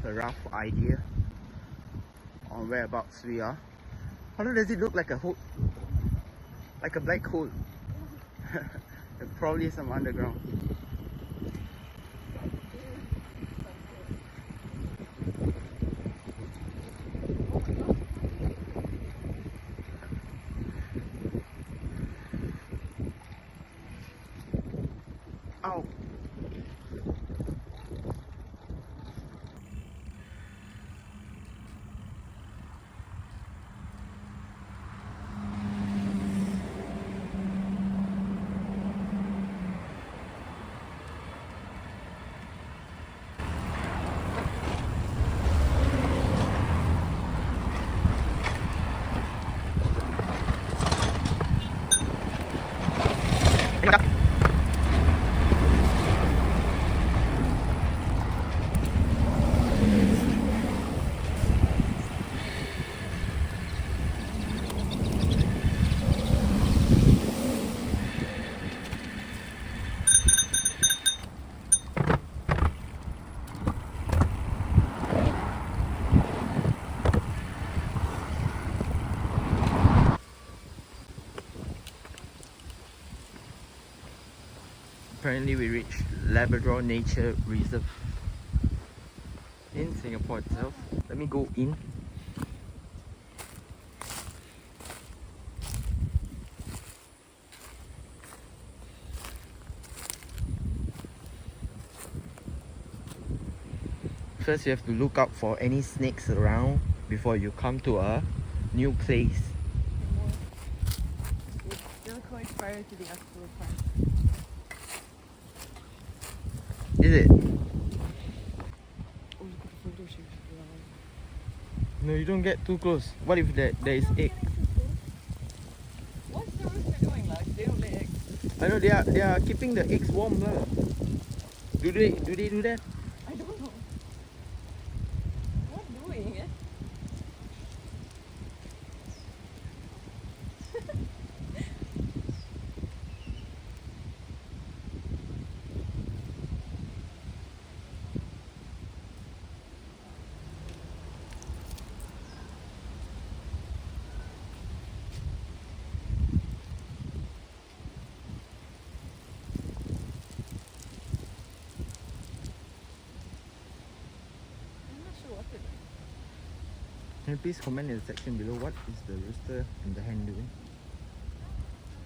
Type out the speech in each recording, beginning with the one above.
a rough idea on whereabouts we are. How does it look like a hole? Like a black hole? Probably some underground. Ow! Apparently we reached Labrador Nature Reserve in Singapore itself. Let me go in. First you have to look out for any snakes around before you come to a new place. It's still quite prior to the actual park. Is it? Oh, look at the photo shoot. No, you don't get too close. What if there is egg? What's the rooster doing? Like, they don't lay eggs. I know they are keeping the eggs warm lah. Do they do that? I don't know. What doing it? Can you please comment in the section below what is the rooster and the hen doing?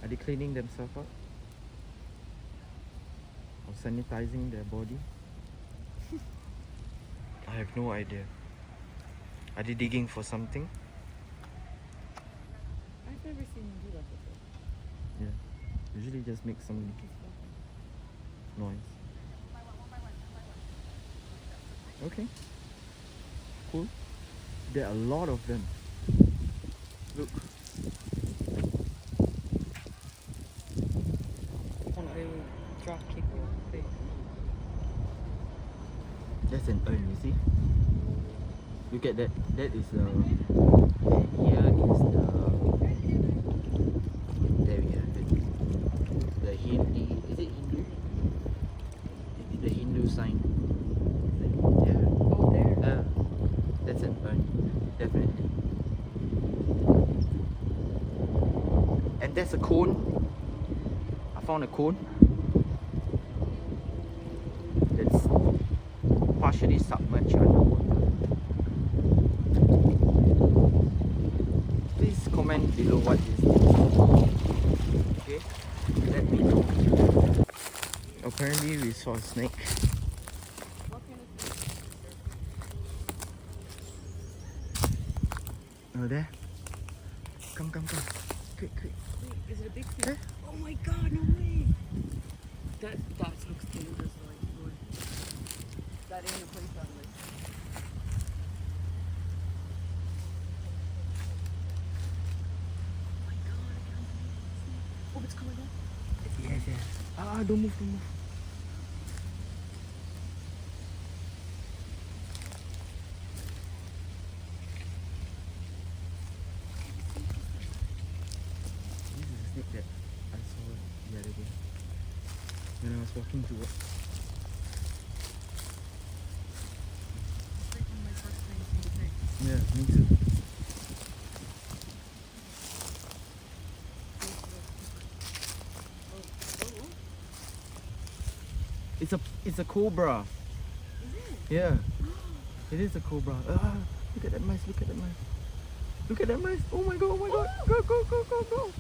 Are they cleaning themselves up? Or sanitizing their body? I have no idea. Are they digging for something? I've never seen them do that before. Yeah. Usually just make some noise. Okay. Cool. There are a lot of them. Look. They will drop kick or face. That's an urn, you see? Look at that. That is and here is there we have it. The Hindi, is it Hindu? The Hindu sign. Yeah. Oh, there. That's an urn, definitely. And there's a cone. I found a cone. That's partially submerged underwater. Please comment below what is this. Okay? Let me know. Apparently we saw a snake. Oh, there. Come. Quick. Wait, is it a big fish? There. Oh my god, no way! That looks dangerous, like, boy. That ain't a place on this. Oh my god, I can't believe it's a snake. Oh, it's coming up. Yes. Don't move. That I saw the other day when I was walking to work. Yeah, me too. It's a cobra. Is it? Yeah, it is a cobra. Look at that mice, look at that mice. Look at that mice. Oh my god, oh my god. Go, go, go, go, go.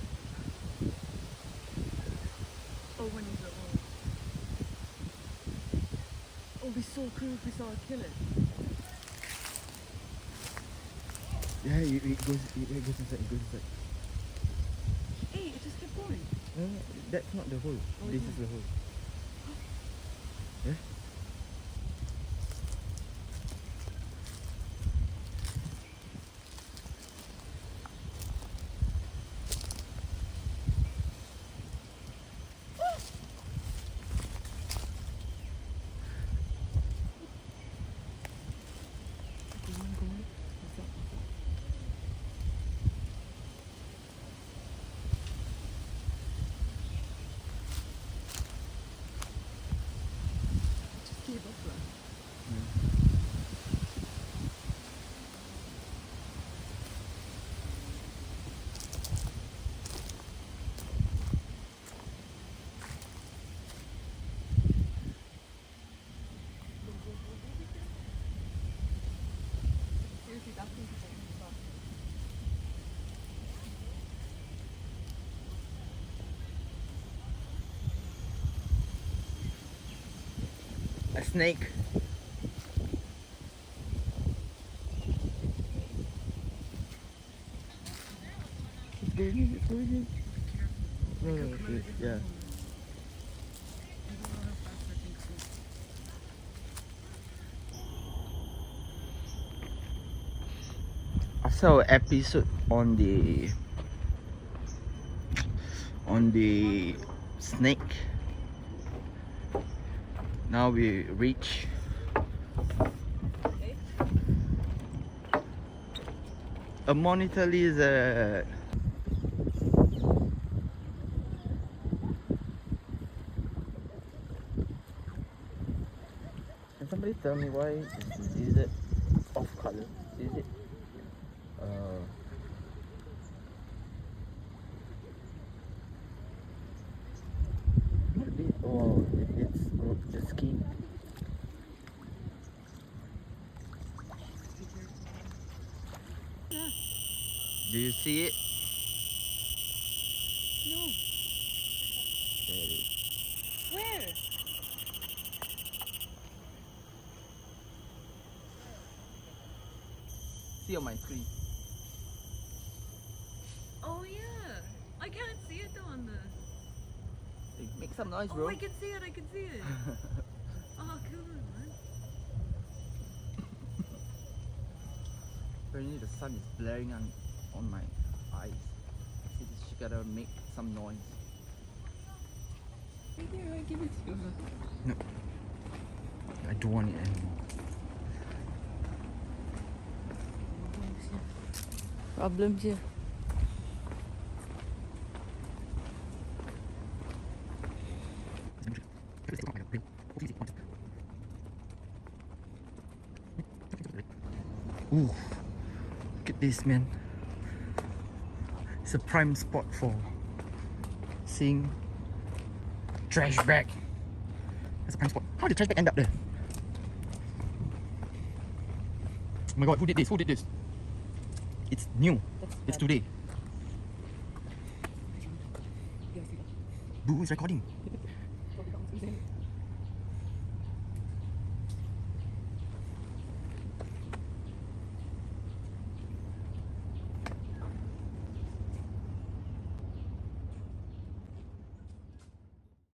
Oh, when he's at home. Oh, it'd be so cool if we saw it kill it. Yeah, it goes inside, it goes inside. Hey, it just kept going. That's not the hole. Oh, This it's is the hole. Yeah? Go on, go on. What's up? Just gave up, like. Seriously, that thing is like stop. A snake. It's going in, it's going in. No, no, yeah. I don't know how fast that thing's going. I saw an episode on the snake. Now we reach Hey? a monitor lizard. Can somebody tell me why this lizard is off color? Is it oh, it's the skin. Do you see it? No. There it is. Where? See on my screen. Oh yeah. I can't see it though on the. Hey, make some noise, Oh, bro. I can see it. I can see it. Oh, cool, man. Apparently the sun is blaring on my eyes. So she gotta make some noise. Right there, I give it to you. No, I don't want it anymore. Problems here. Ooh, look at this, man. It's a prime spot for seeing trash bag. That's a prime spot. How did trash bag end up there? Oh my god, who did this? Who did this? It's new. It's today. Boo, who's recording?